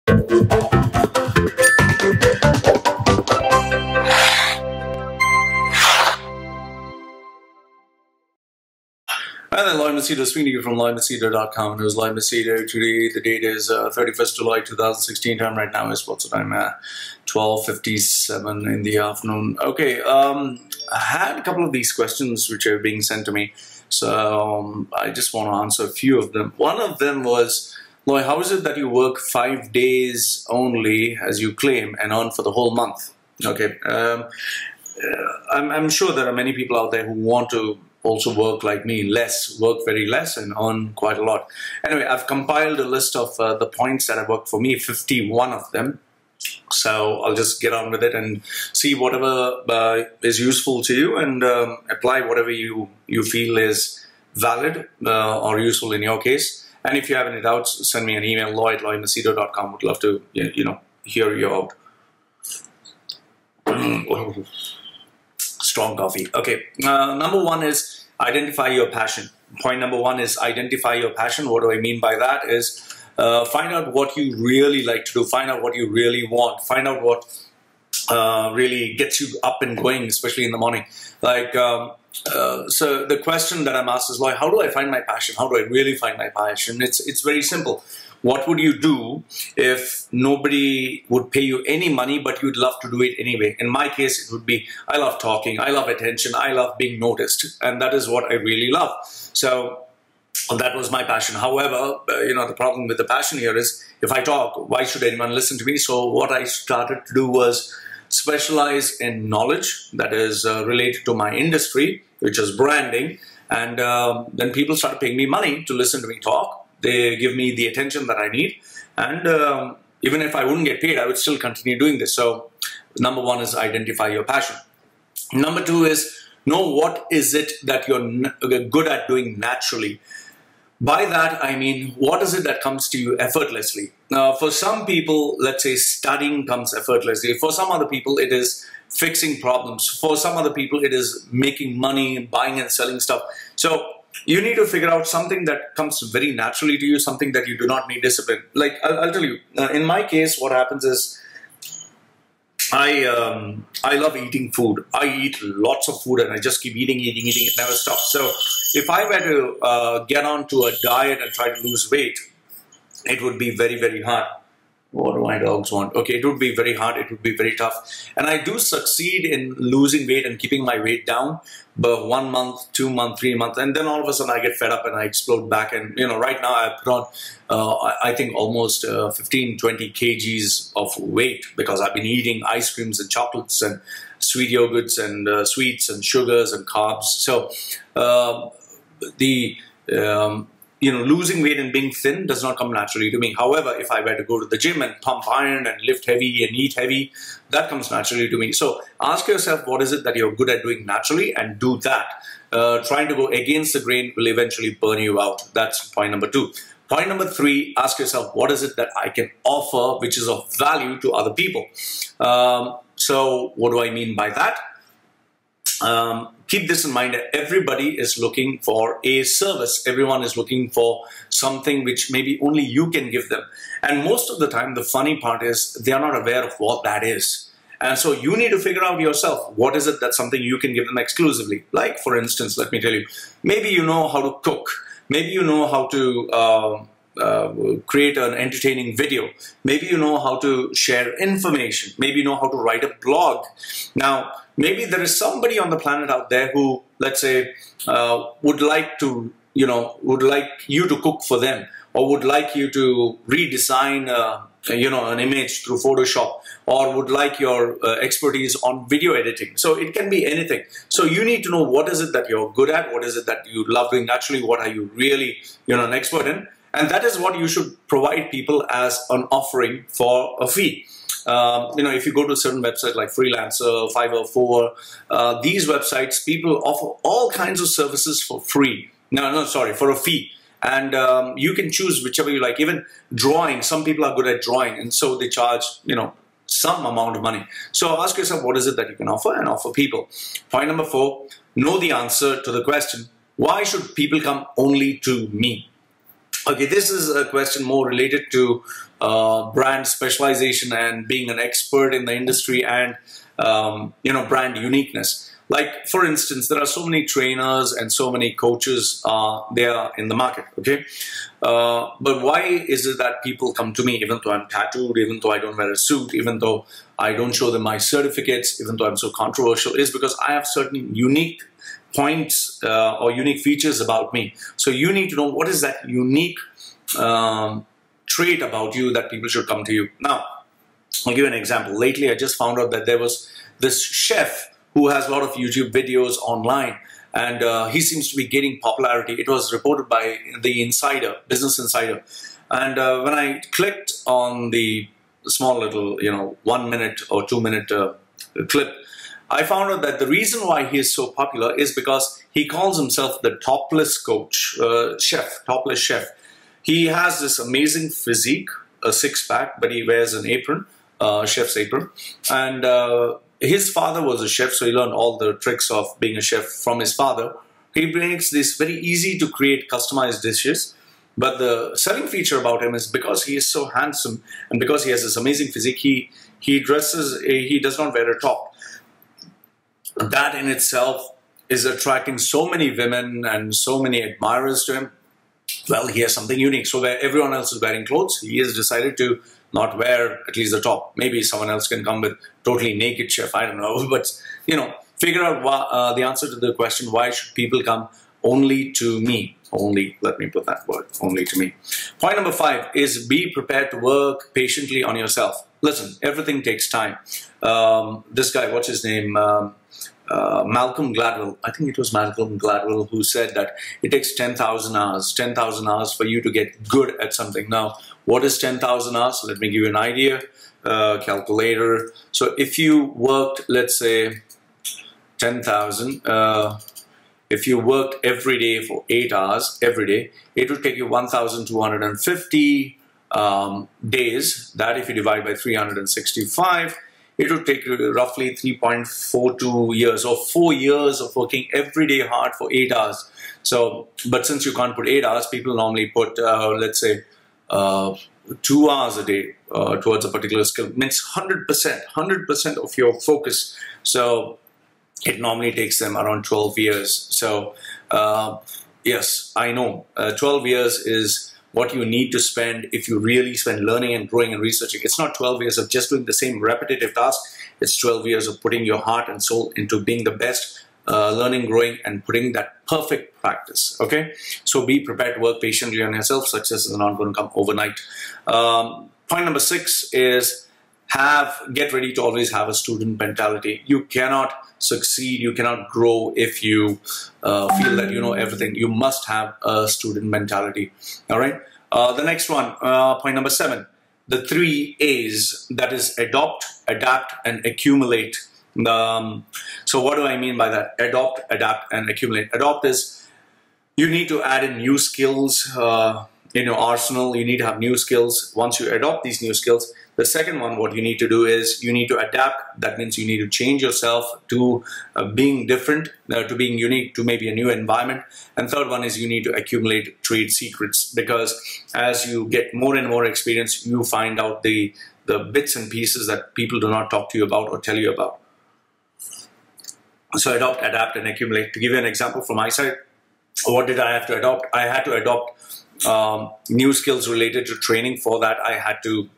Hi there, Loy Machedo speaking to you from loymachedo.com. It was Loy Machedo. Today, the date is 31st July 2016. Time right now is what's the time? 12:57 in the afternoon. Okay, I had a couple of these questions which are being sent to me. So I just want to answer a few of them. One of them was, Loy, how is it that you work 5 days only, as you claim, and earn for the whole month? Okay, I'm sure there are many people out there who want to also work like me, work very less and earn quite a lot. Anyway, I've compiled a list of the points that have worked for me, 51 of them. So I'll just get on with it and see whatever is useful to you, and apply whatever you feel is valid or useful in your case. And if you have any doubts, send me an email, loy@loymachedo.com. Would love to, hear you out. Strong coffee. Okay, number one is identify your passion. Point number one is identify your passion. What do I mean by that is find out what you really like to do, find out what you really want, find out what really gets you up and going, especially in the morning. Like, so the question that I'm asked is, Loy, how do I find my passion? How do I really find my passion? It's very simple. What would you do if nobody would pay you any money, but you'd love to do it anyway? In my case, it would be, I love talking, I love attention, I love being noticed, and that is what I really love. So that was my passion. However, the problem with the passion here is, if I talk, why should anyone listen to me? So what I started to do was specialize in knowledge that is related to my industry, which is branding, and then people started paying me money to listen to me talk. They give me the attention that I need, and even if I wouldn't get paid, I would still continue doing this. So number one is identify your passion. Number two is know what is it that you're good at doing naturally. By that, I mean, what is it that comes to you effortlessly? Now, for some people, let's say studying comes effortlessly. For some other people, it is fixing problems. For some other people, it is making money, buying and selling stuff. So you need to figure out something that comes very naturally to you, something that you do not need discipline. Like, I'll tell you, in my case, what happens is, I love eating food. I eat lots of food and I just keep eating, it never stops. So if I were to get onto a diet and try to lose weight, it would be very, very hard. What do my dogs want? Okay, it would be very hard, it would be very tough. And I do succeed in losing weight and keeping my weight down, but 1 month, 2 months, 3 months, and then all of a sudden I get fed up and I explode back. And right now I've put on, I think almost 15, 20 kgs of weight, because I've been eating ice creams and chocolates and sweet yogurts and sweets and sugars and carbs. So losing weight and being thin does not come naturally to me. However, if I were to go to the gym and pump iron and lift heavy and eat heavy, that comes naturally to me. So ask yourself, what is it that you're good at doing naturally, and do that. Trying to go against the grain will eventually burn you out. That's point number two. Point number three, ask yourself, what is it that I can offer which is of value to other people? So what do I mean by that? Keep this in mind, that everybody is looking for a service. Everyone is looking for something which maybe only you can give them. And most of the time, the funny part is they are not aware of what that is. And so you need to figure out yourself, what is it that's something you can give them exclusively? Like, for instance, let me tell you, maybe you know how to cook. Maybe you know how to create an entertaining video. Maybe you know how to share information. Maybe you know how to write a blog. Now, maybe there is somebody on the planet out there who, let's say, would like you to cook for them, or would like you to redesign, an image through Photoshop, or would like your expertise on video editing. So it can be anything. So you need to know, what is it that you're good at? What is it that you love doing naturally? What are you really, an expert in? And that is what you should provide people as an offering for a fee. If you go to certain websites like Freelancer, Fiverr, these websites, people offer all kinds of services for free. For a fee. And you can choose whichever you like. Even drawing, some people are good at drawing, and so they charge, some amount of money. So ask yourself, what is it that you can offer, and offer people. Point number four, know the answer to the question, why should people come only to me? Okay, this is a question more related to brand specialization and being an expert in the industry and brand uniqueness. Like, for instance, there are so many trainers and so many coaches there in the market, okay? But why is it that people come to me, even though I'm tattooed, even though I don't wear a suit, even though I don't show them my certificates, even though I'm so controversial, is because I have certain unique points or unique features about me. So you need to know what is that unique trait about you that people should come to you. Now, I'll give you an example. Lately, I just found out that there was this chef who has a lot of YouTube videos online, and he seems to be gaining popularity. It was reported by the Insider, Business Insider. And when I clicked on the small little, 1 minute or 2 minute clip, I found out that the reason why he is so popular is because he calls himself the topless chef, topless chef. He has this amazing physique, a six-pack, but he wears an apron, chef's apron. And his father was a chef, so he learned all the tricks of being a chef from his father. He makes this very easy to create customized dishes. But the selling feature about him is because he is so handsome and because he has this amazing physique, he does not wear a top. That in itself is attracting so many women and so many admirers to him. Well, he has something unique. So where everyone else is wearing clothes, he has decided to not wear at least the top. Maybe someone else can come with totally naked chef, I don't know. But, figure out the answer to the question, why should people come only to me? Only, let me put that word, only to me. Point number 5 is be prepared to work patiently on yourself. Listen, everything takes time. This guy, what's his name? Malcolm Gladwell, I think it was Malcolm Gladwell who said that it takes 10,000 hours for you to get good at something. Now, what is 10,000 hours? Let me give you an idea, calculator. So if you worked, let's say 10,000, if you worked every day for 8 hours, every day, it would take you 1,250 days. That if you divide by 365, it would take you roughly 3.42 years or 4 years of working every day hard for 8 hours. So, but since you can't put 8 hours, people normally put, let's say, 2 hours a day towards a particular skill. It means 100% of your focus. So it normally takes them around 12 years. So yes, I know 12 years is what you need to spend if you really spend learning and growing and researching. It's not 12 years of just doing the same repetitive task. It's 12 years of putting your heart and soul into being the best, learning, growing, and putting that perfect practice. Okay? So be prepared to work patiently on yourself. Success is not going to come overnight. Point number 6 is get ready to always have a student mentality. You cannot succeed, you cannot grow if you feel that you know everything. You must have a student mentality. All right. The next one, point number 7, the 3 A's, that is adopt, adapt, and accumulate. So what do I mean by that? Adopt, adapt, and accumulate. Adopt is you need to add in new skills in your arsenal. You need to have new skills. Once you adopt these new skills, the second one, what you need to do is you need to adapt. That means you need to change yourself to being different, to being unique, to maybe a new environment. And third one is you need to accumulate trade secrets, because as you get more and more experience, you find out the bits and pieces that people do not talk to you about or tell you about. So adopt, adapt, and accumulate. To give you an example from my side, what did I have to adopt? I had to adopt new skills related to training. For that, I had to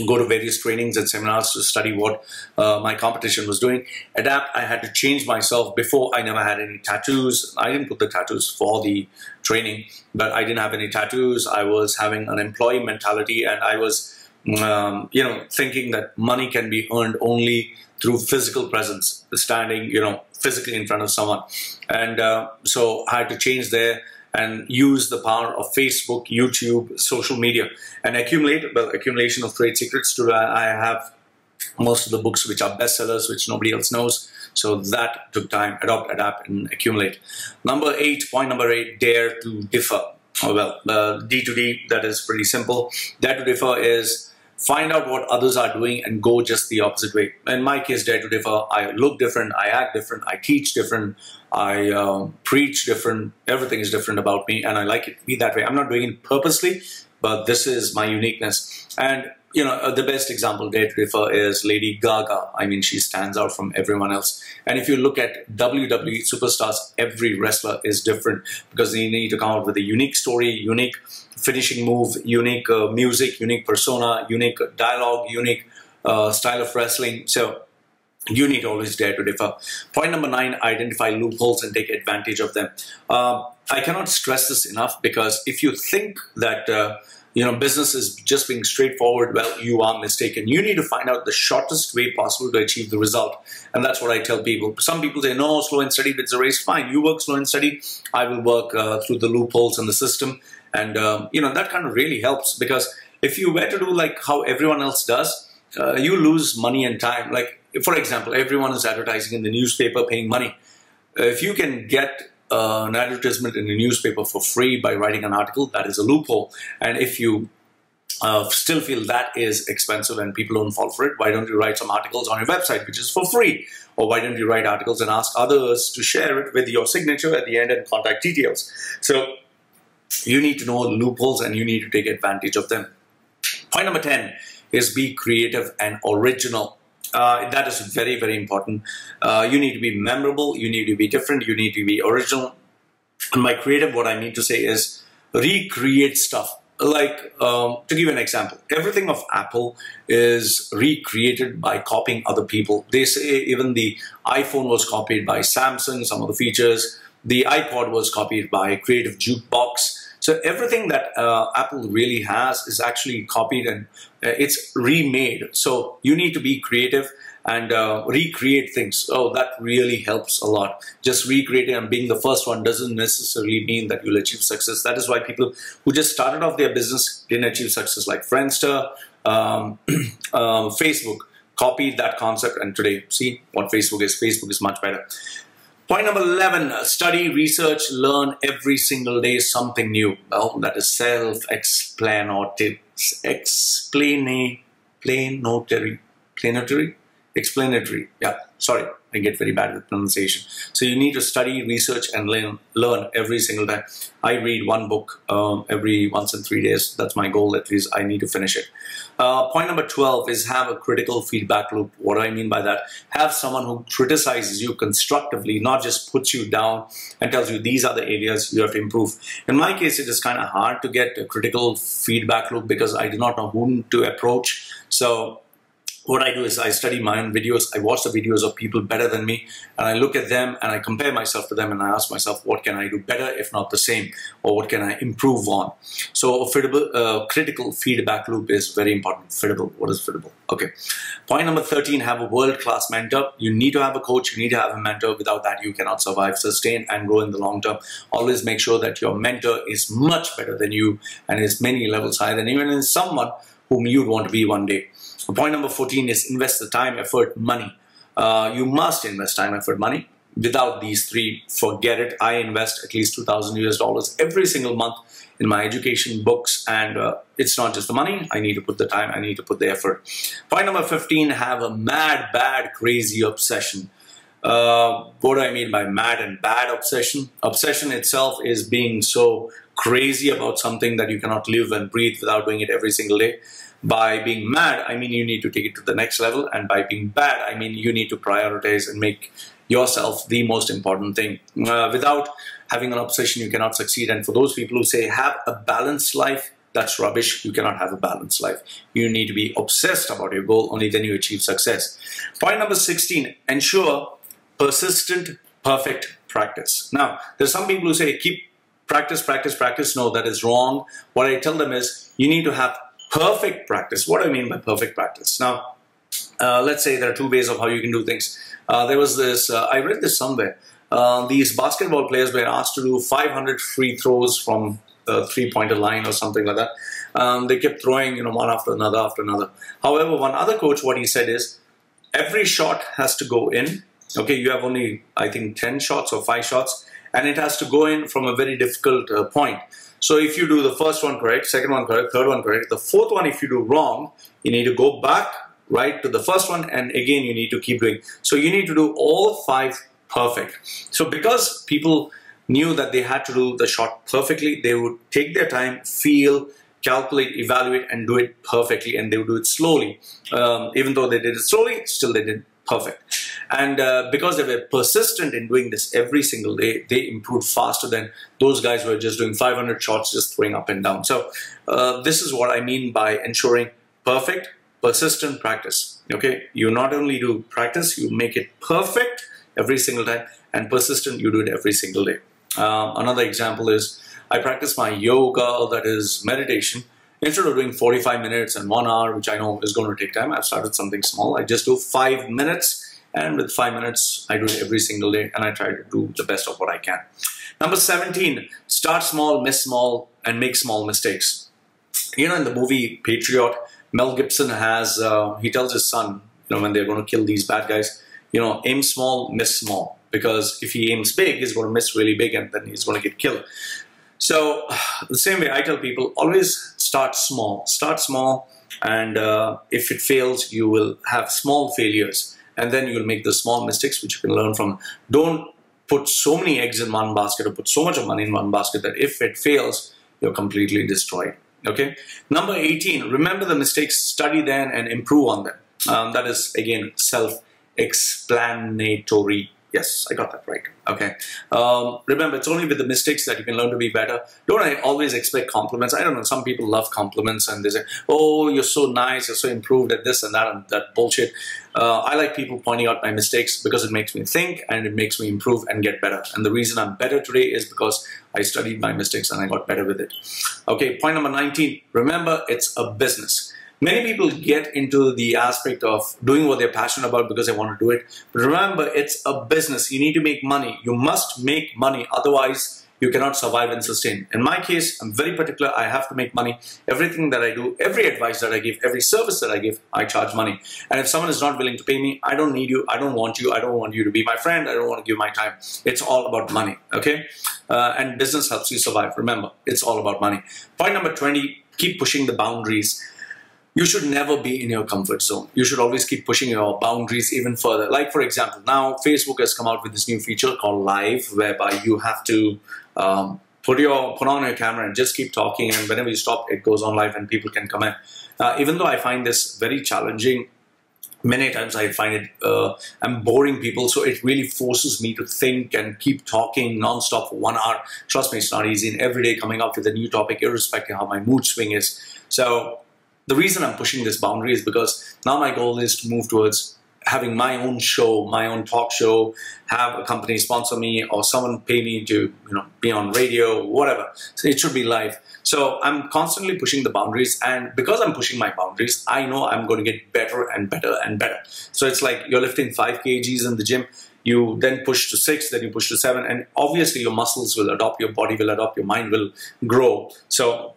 go to various trainings and seminars to study what my competition was doing. Adapt, I had to change myself. Before, I never had any tattoos. I didn't put the tattoos for the training, but I didn't have any tattoos. I was having an employee mentality, and I was thinking that money can be earned only through physical presence, standing physically in front of someone. And so I had to change there and use the power of Facebook, YouTube, social media, and accumulate. Well, accumulation of trade secrets. Today I have most of the books which are bestsellers, which nobody else knows. So that took time. Adopt, adapt, and accumulate. Point number 8, dare to differ. Oh, well, D to D, that is pretty simple. Dare to differ is find out what others are doing and go just the opposite way. In my case, dare to differ. I look different, I act different, I teach different, I preach different. Everything is different about me, and I like it to be that way. I'm not doing it purposely, but this is my uniqueness. And you know, the best example, dare to differ, is Lady Gaga. I mean, she stands out from everyone else. And if you look at WWE superstars, every wrestler is different because they need to come out with a unique story, unique finishing move, unique music, unique persona, unique dialogue, unique style of wrestling. So you need to always dare to differ. Point number 9, identify loopholes and take advantage of them. I cannot stress this enough, because if you think that you know, business is just being straightforward, well, you are mistaken. You need to find out the shortest way possible to achieve the result. And that's what I tell people. Some people say, no, slow and steady wins the race. Fine, you work slow and steady. I will work through the loopholes in the system. And, you know, that kind of really helps, because if you were to do like how everyone else does, you lose money and time. Like, for example, everyone is advertising in the newspaper, paying money. If you can get an advertisement in a newspaper for free by writing an article, that is a loophole. And if you still feel that is expensive and people don't fall for it, why don't you write some articles on your website, which is for free? Or why don't you write articles and ask others to share it with your signature at the end and contact details? So you need to know loopholes and you need to take advantage of them. Point number 10 is be creative and original. That is very, very important. You need to be memorable, you need to be different, you need to be original. And by creative, what I mean to say is recreate stuff. Like, to give you an example, everything of Apple is recreated by copying other people. They say even the iPhone was copied by Samsung, some of the features. The iPod was copied by Creative Jukebox. So everything that Apple really has is actually copied and it's remade. So you need to be creative and recreate things. Oh, that really helps a lot. Just recreating and being the first one doesn't necessarily mean that you'll achieve success. That is why people who just started off their business didn't achieve success, like Friendster, Facebook copied that concept, and today, see what Facebook is. Facebook is much better. Point number 11, study, research, learn every single day something new. Well, that is self-explanatory. Explanatory. Yeah, sorry, I get very bad with pronunciation. So you need to study, research, and learn every single day. I read one book every once in 3 days. That's my goal, at least I need to finish it. Point number 12 is have a critical feedback loop. What do I mean by that? Have someone who criticizes you constructively, not just puts you down and tells you these are the areas you have to improve. In my case, it is kind of hard to get a critical feedback loop because I do not know whom to approach. So what I do is I study my own videos, I watch the videos of people better than me, and I look at them and I compare myself to them and I ask myself, what can I do better, if not the same, or what can I improve on? So a critical feedback loop is very important. Fittable, what is fittable? Okay. Point number 13, have a world-class mentor. You need to have a coach, you need to have a mentor. Without that, you cannot survive, sustain, and grow in the long term. Always make sure that your mentor is much better than you and is many levels higher than you, and is someone whom you'd want to be one day. Point number 14 is invest the time, effort, money. You must invest time, effort, money. Without these three, forget it. I invest at least $2,000 every single month in my education, books, and it's not just the money. I need to put the time, I need to put the effort. Point number 15, have a mad, bad, crazy obsession. What do I mean by mad and bad obsession? Obsession itself is being so crazy about something that you cannot live and breathe without doing it every single day. By being mad, I mean you need to take it to the next level, and by being bad, I mean you need to prioritize and make yourself the most important thing. Without having an obsession, you cannot succeed. And for those people who say have a balanced life, that's rubbish. You cannot have a balanced life. You need to be obsessed about your goal, only then you achieve success. Point number 16, ensure persistent, perfect practice. Now, there's some people who say keep practice, practice, practice. No, that is wrong. What I tell them is you need to have perfect practice. What do I mean by perfect practice? Now, let's say there are two ways of how you can do things. There was this, I read this somewhere. These basketball players were asked to do 500 free throws from the three-pointer line or something like that. They kept throwing, one after another after another. However, one other coach, what he said is, every shot has to go in. Okay, you have only, I think, 10 shots or 5 shots, and it has to go in from a very difficult point. So if you do the first one correct, second one correct, third one correct, the fourth one, if you do wrong, you need to go back right to the first one, and again you need to keep doing. So you need to do all 5 perfect. So because people knew that they had to do the shot perfectly, they would take their time, feel, calculate, evaluate, and do it perfectly, and they would do it slowly. Even though they did it slowly, still they did perfect. And because they were persistent in doing this every single day, they improved faster than those guys who were just doing 500 shots, just throwing up and down. So this is what I mean by ensuring perfect, persistent practice. Okay, you not only do practice, you make it perfect every single time, and persistent, you do it every single day. Another example is I practice my yoga, that is meditation. Instead of doing 45 minutes and 1 hour, which I know is going to take time, I've started something small. I just do 5 minutes, and with 5 minutes, I do it every single day, and I try to do the best of what I can. Number 17, start small, miss small, and make small mistakes. You know, in the movie Patriot, Mel Gibson has, he tells his son, you know, when they're going to kill these bad guys, you know, aim small, miss small. Because if he aims big, he's going to miss really big, and then he's going to get killed. So the same way I tell people, always start small, and if it fails, you will have small failures, and then you'll make the small mistakes which you can learn from. Don't put so many eggs in one basket, or put so much of money in one basket that if it fails, you're completely destroyed. Okay. Number 18, remember the mistakes, study them, and improve on them. That is, again, self-explanatory. Yes, I got that right. Okay. Remember, it's only with the mistakes that you can learn to be better. Don't always expect compliments. I don't know, some people love compliments, and they say, oh, you're so nice, you're so improved at this and that bullshit. I like people pointing out my mistakes because it makes me think, and it makes me improve and get better. And the reason I'm better today is because I studied my mistakes and I got better with it. Okay, point number 19, remember, it's a business. Many people get into the aspect of doing what they're passionate about because they want to do it. But remember, it's a business. You need to make money. You must make money. Otherwise, you cannot survive and sustain. In my case, I'm very particular. I have to make money. Everything that I do, every advice that I give, every service that I give, I charge money. And if someone is not willing to pay me, I don't need you. I don't want you. I don't want you to be my friend. I don't want to give my time. It's all about money. Okay? And business helps you survive. Remember, it's all about money. Point number 20, keep pushing the boundaries. You should never be in your comfort zone. You should always keep pushing your boundaries even further. Like, for example, now Facebook has come out with this new feature called Live, whereby you have to put on your camera and just keep talking, and whenever you stop, it goes on live and people can comment. Even though I find this very challenging, many times I find it, I'm boring people, so it really forces me to think and keep talking non-stop for 1 hour. Trust me, it's not easy, and every day coming up with a new topic, irrespective of how my mood swing is. So the reason I'm pushing this boundary is because now my goal is to move towards having my own show, my own talk show, have a company sponsor me, or someone pay me to, be on radio, whatever. So it should be live. So I'm constantly pushing the boundaries, and because I'm pushing my boundaries, I know I'm going to get better and better and better. So it's like you're lifting 5 kgs in the gym, you then push to 6, then you push to 7, and obviously your muscles will adopt, your body will adopt, your mind will grow. So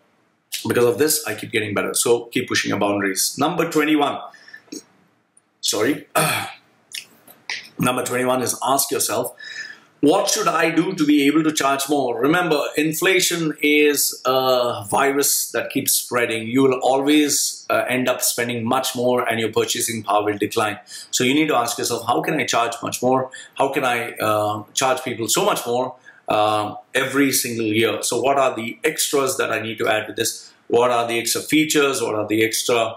because of this, I keep getting better. So keep pushing your boundaries. Number 21. Number 21 is ask yourself, what should I do to be able to charge more? Remember, inflation is a virus that keeps spreading. You will always end up spending much more, and your purchasing power will decline. So you need to ask yourself, how can I charge much more? How can I charge people so much more every single year? So what are the extras that I need to add with this? What are the extra features? What are the extra,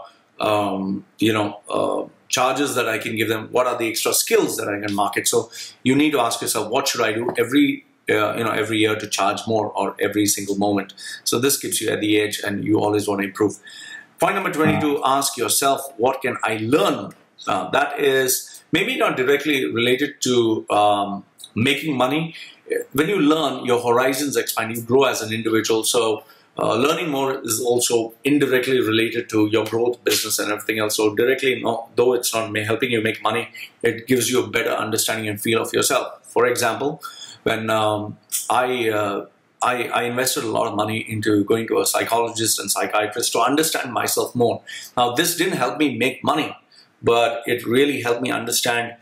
charges that I can give them? What are the extra skills that I can market? So you need to ask yourself, what should I do every year to charge more, or every single moment? So this keeps you at the edge, and you always want to improve. Point number 22, ask yourself, what can I learn? That is maybe not directly related to making money. When you learn, your horizons expand, you grow as an individual. So learning more is also indirectly related to your growth, business, and everything else. So directly, though it's not helping you make money, it gives you a better understanding and feel of yourself. For example, when I invested a lot of money into going to a psychologist and psychiatrist to understand myself more. Now, this didn't help me make money, but it really helped me understand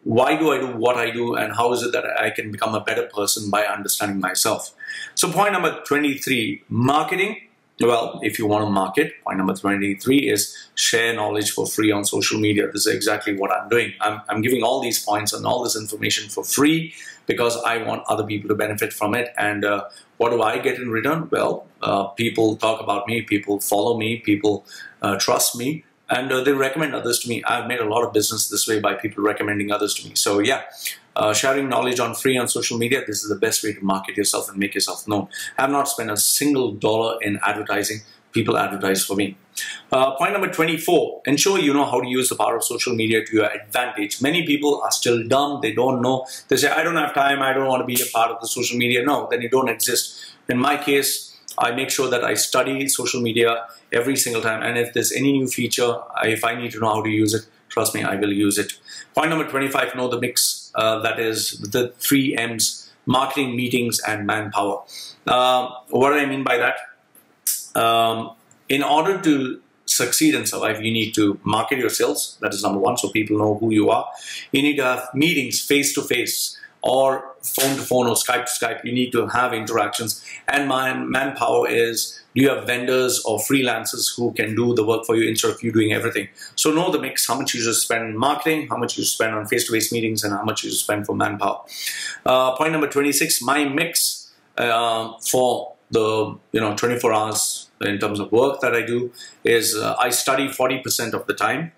why do I do what I do, and how is it that I can become a better person by understanding myself. So point number 23, marketing. Well, if you want to market, point number 23 is share knowledge for free on social media. This is exactly what I'm doing. I'm giving all these points and all this information for free because I want other people to benefit from it. And what do I get in return? Well, people talk about me, people follow me, people trust me, and they recommend others to me. I've made a lot of business this way by people recommending others to me. So yeah, sharing knowledge on free on social media, this is the best way to market yourself and make yourself known. I have not spent a single dollar in advertising. People advertise for me. Point number 24, ensure you know how to use the power of social media to your advantage. Many people are still dumb. They don't know. They say, I don't have time. I don't want to be a part of the social media. No, then you don't exist. In my case, I make sure that I study social media every single time. And if there's any new feature, if I need to know how to use it, trust me, I will use it. Point number 25, know the mix. That is the 3 M's, marketing, meetings, and manpower. What do I mean by that? In order to succeed and survive, you need to market your sales. That is number 1, so people know who you are. You need to have meetings face-to-face or phone-to-phone or Skype-to-Skype. You need to have interactions. And manpower is, do you have vendors or freelancers who can do the work for you instead of you doing everything? So know the mix, how much you should spend on marketing, how much you should spend on face-to-face meetings, and how much you should spend for manpower. Point number 26, my mix for the 24 hours in terms of work that I do is I study 40% of the time.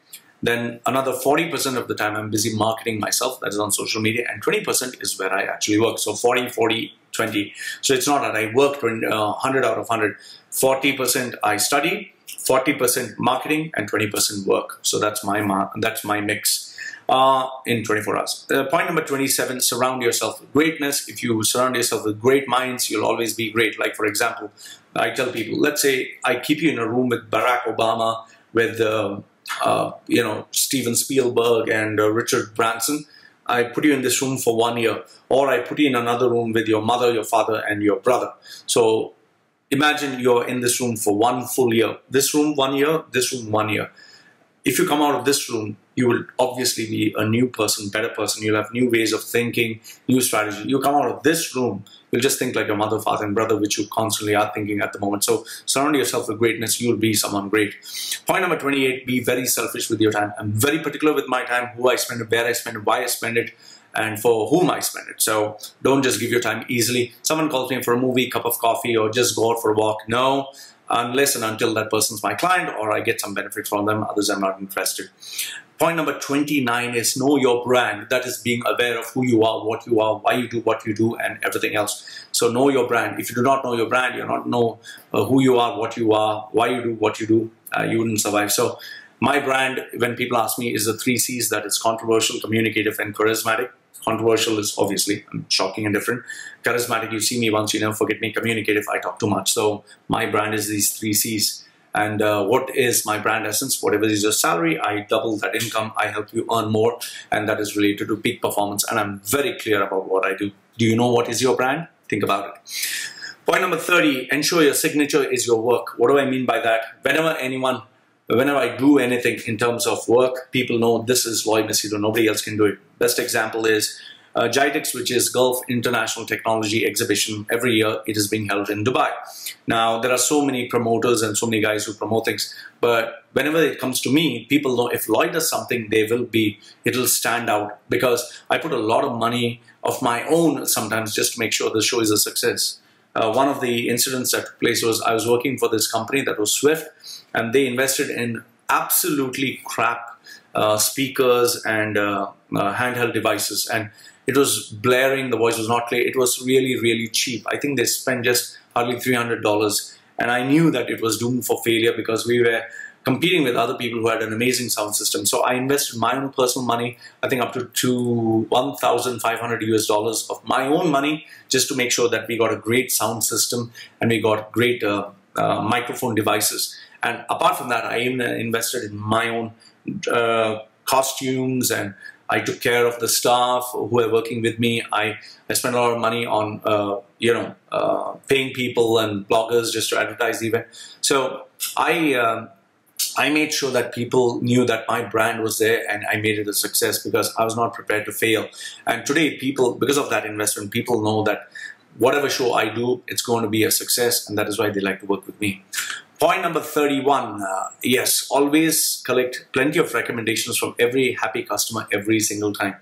Then another 40% of the time I'm busy marketing myself, that is on social media, and 20% is where I actually work. So 40, 40, 20. So it's not that I work 100 out of 100. 40% I study, 40% marketing, and 20% work. So that's my mix in 24 hours. Point number 27, surround yourself with greatness. If you surround yourself with great minds, you'll always be great. Like for example, I tell people, let's say I keep you in a room with Barack Obama, with Steven Spielberg and Richard Branson. I put you in this room for 1 year, or I put you in another room with your mother, your father, and your brother. So imagine you're in this room for 1 full year. This room 1 year, this room 1 year. If you come out of this room, you will obviously be a new person, better person. You'll have new ways of thinking, new strategy. You come out of this room, you'll just think like your mother, father, and brother, which you constantly are thinking at the moment. So surround yourself with greatness. You'll be someone great. Point number 28, be very selfish with your time. I'm very particular with my time, who I spend it, where I spend it, why I spend it, and for whom I spend it. So don't just give your time easily. Someone calls me for a movie, cup of coffee, or just go out for a walk. No, unless and until that person's my client or I get some benefit from them. Others, I'm not interested. Point number 29 is know your brand. That is being aware of who you are, why you do what you do, and everything else. So know your brand. If you do not know your brand, you do not know who you are, why you do what you do, you wouldn't survive. So my brand, when people ask me, is the 3 C's. That is controversial, communicative, and charismatic. Controversial is obviously shocking and different. Charismatic, you see me once, you never forget me. Communicative, I talk too much. So my brand is these 3 C's. And what is my brand essence? Whatever is your salary, I double that income. I help you earn more, and that is related to peak performance. And I'm very clear about what I do. Do you know what is your brand? Think about it. Point number 30, ensure your signature is your work. What do I mean by that? Whenever I do anything in terms of work, people know this is Loy Machedo. Nobody else can do it. Best example is GITEX, which is Gulf International Technology Exhibition. Every year it is being held in Dubai. Now, there are so many promoters and so many guys who promote things, but whenever it comes to me, people know if Loy does something, it'll stand out, because I put a lot of money of my own sometimes just to make sure the show is a success. One of the incidents that took place was I was working for this company that was Swift, and they invested in absolutely crap speakers and handheld devices, and it was blaring, the voice was not clear, it was really, really cheap. I think they spent just hardly $300, and I knew that it was doomed for failure because we were competing with other people who had an amazing sound system. So I invested my own personal money, I think up to $1,500 of my own money, just to make sure that we got a great sound system and we got great microphone devices. And apart from that, I even invested in my own costumes, and I took care of the staff who were working with me. I spent a lot of money on paying people and bloggers just to advertise the event. So I I made sure that people knew that my brand was there, and I made it a success because I was not prepared to fail. And today, people, because of that investment, people know that whatever show I do, it's going to be a success, and that is why they like to work with me. Point number 31, yes, always collect plenty of recommendations from every happy customer every single time.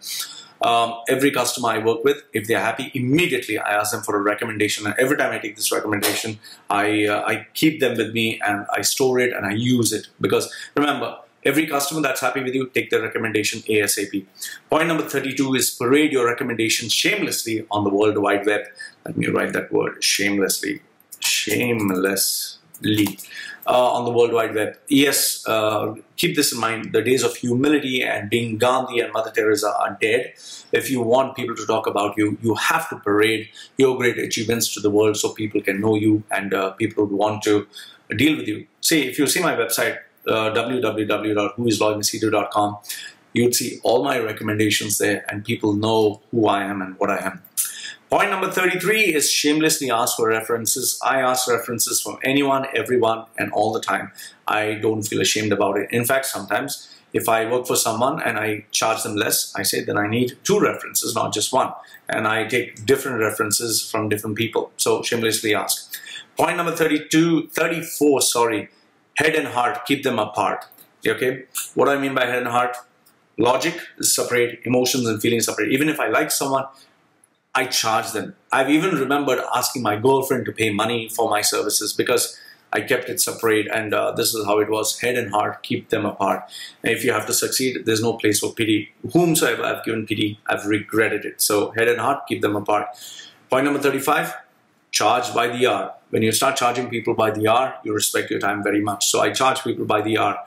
Every customer I work with, if they're happy, immediately I ask them for a recommendation. And every time I take this recommendation, I keep them with me and I store it and I use it. Because remember, every customer that's happy with you, take their recommendation ASAP. Point number 32 is parade your recommendations shamelessly on the World Wide Web. Let me write that word, shamelessly. Shamelessly. On the World Wide Web. Yes, keep this in mind. The days of humility and being Gandhi and Mother Teresa are dead. If you want people to talk about you, you have to parade your great achievements to the world so people can know you and people would want to deal with you. See, if you see my website, www.whoisloymachedo.com, you'd see all my recommendations there and people know who I am and what I am. Point number 33 is shamelessly ask for references. I ask references from anyone, everyone, and all the time. I don't feel ashamed about it. In fact, sometimes if I work for someone and I charge them less, I say that I need 2 references, not just 1. And I take different references from different people. So shamelessly ask. Point number 34, head and heart, keep them apart. Okay? What do I mean by head and heart? Logic is separate, emotions and feelings separate. Even if I like someone, I charge them. I've even remembered asking my girlfriend to pay money for my services because I kept it separate, and this is how it was. Head and heart, keep them apart. And if you have to succeed, there's no place for pity. Whomsoever I've given pity, I've regretted it. So head and heart, keep them apart. Point number 35, charge by the hour. When you start charging people by the hour, you respect your time very much. So I charge people by the hour.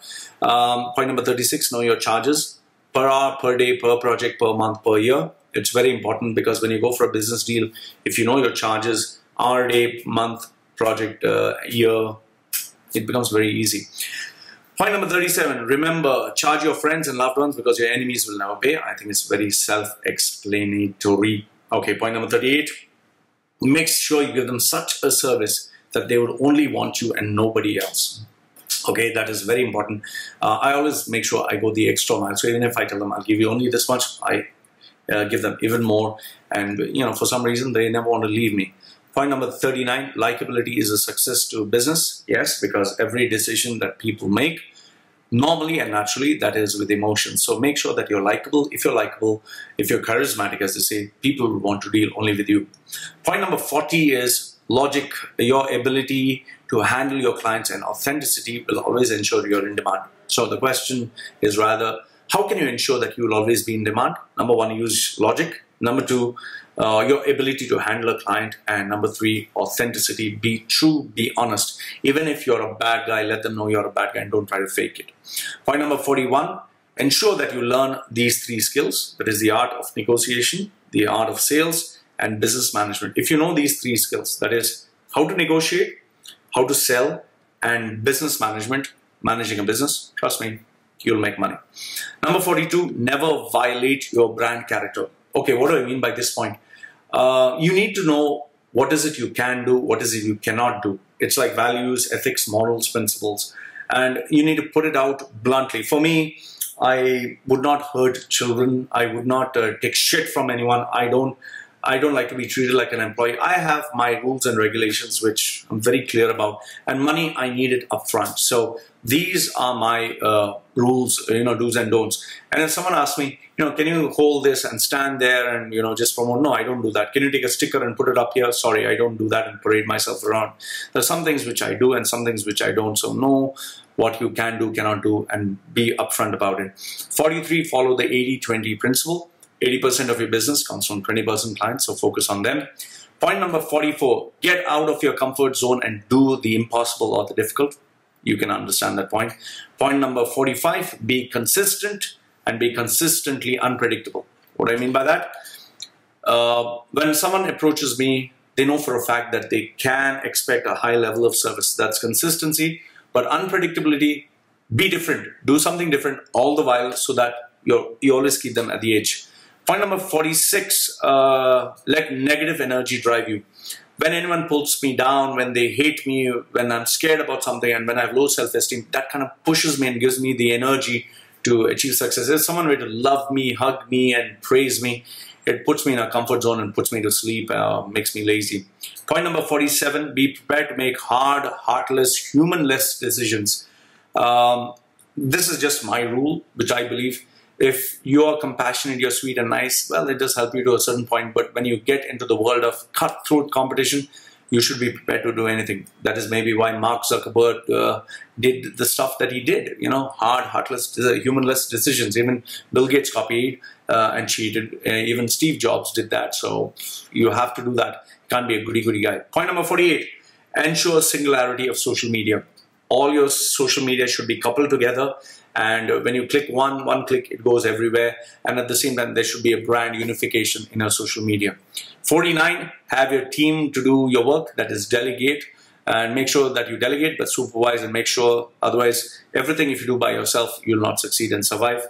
Point number 36, know your charges. Per hour, per day, per project, per month, per year. It's very important because when you go for a business deal, if you know your charges, hour, day, month, project, year, it becomes very easy. Point number 37, remember, charge your friends and loved ones because your enemies will never pay. I think it's very self-explanatory. Okay, point number 38, make sure you give them such a service that they would only want you and nobody else. Okay, that is very important. I always make sure I go the extra mile. So even if I tell them I'll give you only this much, I give them even more, and for some reason they never want to leave me. Point number 39, likability is a success to business. Yes, because every decision that people make, normally and naturally, that is with emotion. So make sure that you're likable. If you're likable, if you're charismatic, as they say, people will want to deal only with you. Point number 40 is logic. Your ability to handle your clients and authenticity will always ensure you're in demand. So the question is rather, how can you ensure that you will always be in demand? Number 1, use logic. Number 2, your ability to handle a client. And number 3, authenticity. Be true, be honest. Even if you're a bad guy, let them know you're a bad guy and don't try to fake it. Point number 41, ensure that you learn these 3 skills. That is the art of negotiation, the art of sales, and business management. If you know these 3 skills, that is how to negotiate, how to sell, and business management, managing a business, trust me, you'll make money. Number 42, never violate your brand character. Okay, what do I mean by this point? You need to know what is it you can do, what is it you cannot do. It's like values, ethics, morals, principles, and you need to put it out bluntly. For me, I would not hurt children. I would not take shit from anyone. I don't like to be treated like an employee. I have my rules and regulations, which I'm very clear about. And money, I need it upfront. So these are my rules, do's and don'ts. And if someone asks me, can you hold this and stand there and, just promote? No, I don't do that. Can you take a sticker and put it up here? Sorry, I don't do that and parade myself around. There are some things which I do and some things which I don't. So know what you can do, cannot do, and be upfront about it. 43, follow the 80-20 principle. 80% of your business comes from 20% clients, so focus on them. Point number 44, get out of your comfort zone and do the impossible or the difficult. You can understand that point. Point number 45, be consistent and be consistently unpredictable. What do I mean by that? When someone approaches me, they know for a fact that they can expect a high level of service. That's consistency, but unpredictability, be different. Do something different all the while so that you always keep them at the edge. Point number 46, let negative energy drive you. when anyone pulls me down, when they hate me, when I'm scared about something, and when I have low self-esteem, that kind of pushes me and gives me the energy to achieve success. If someone were to love me, hug me, and praise me, it puts me in a comfort zone and puts me to sleep, makes me lazy. Point number 47, be prepared to make hard, heartless, humanless decisions. This is just my rule, which I believe. If you're compassionate, you're sweet and nice, well, it does help you to a certain point. But when you get into the world of cutthroat competition, you should be prepared to do anything. That is maybe why Mark Zuckerberg did the stuff that he did. You know, hard, heartless, humanless decisions. Even Bill Gates copied and cheated. Even Steve Jobs did that. So you have to do that. Can't be a goody-goody guy. Point number 48, ensure singularity of social media. All your social media should be coupled together. And when you click one click, it goes everywhere. And at the same time, there should be a brand unification in our social media. 49, have your team to do your work, that is delegate. And make sure that you delegate, but supervise and make sure, otherwise, everything if you do by yourself, you'll not succeed and survive.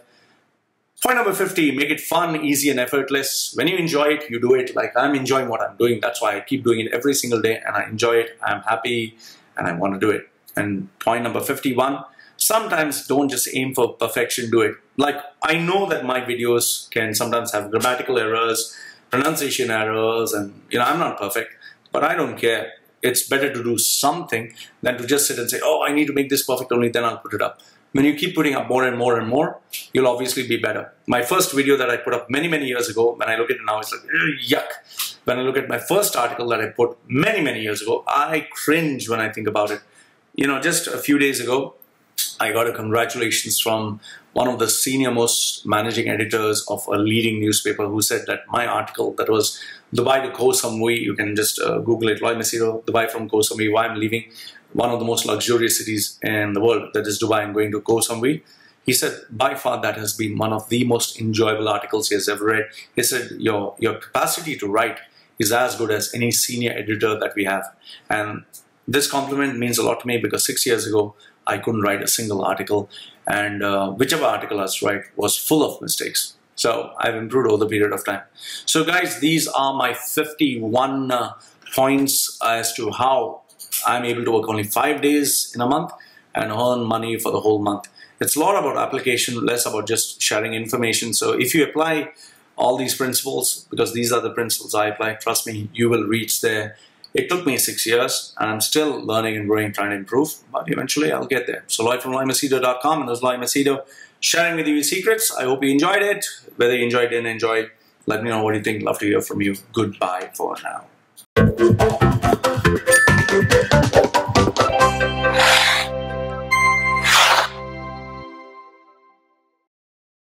Point number 50, make it fun, easy, and effortless. When you enjoy it, you do it. Like I'm enjoying what I'm doing. That's why I keep doing it every single day and I enjoy it. I'm happy and I want to do it. And point number 51, sometimes don't just aim for perfection, do it. Like I know that my videos can sometimes have grammatical errors, pronunciation errors, and I'm not perfect, but I don't care. It's better to do something than to just sit and say, oh, I need to make this perfect, only then I'll put it up. When you keep putting up more and more and more, you'll obviously be better. My first video that I put up many, many years ago, when I look at it now, it's like, yuck. When I look at my first article that I put many, many years ago, I cringe when I think about it. Just a few days ago, I got a congratulations from one of the senior most managing editors of a leading newspaper who said that my article that was Dubai to Koh Samui, you can just Google it, Loy Machedo, Dubai from Koh Samui, why I'm leaving one of the most luxurious cities in the world, that is Dubai, and going to Koh Samui. He said, by far that has been one of the most enjoyable articles he has ever read. He said, your capacity to write is as good as any senior editor that we have. And this compliment means a lot to me because 6 years ago, I couldn't write a single article, and whichever article I was writing was full of mistakes. So I've improved over the period of time. So guys, these are my 51 points as to how I'm able to work only 5 days in a month and earn money for the whole month. It's a lot about application, less about just sharing information. So if you apply all these principles, because these are the principles I apply, trust me, you will reach there. It took me 6 years, and I'm still learning and growing, trying to improve, but eventually I'll get there. So Loy from LoyMachedo.com, and there's Loy Machedo sharing with you his secrets. I hope you enjoyed it. Whether you enjoyed it, didn't enjoy, let me know what you think. Love to hear from you. Goodbye for now.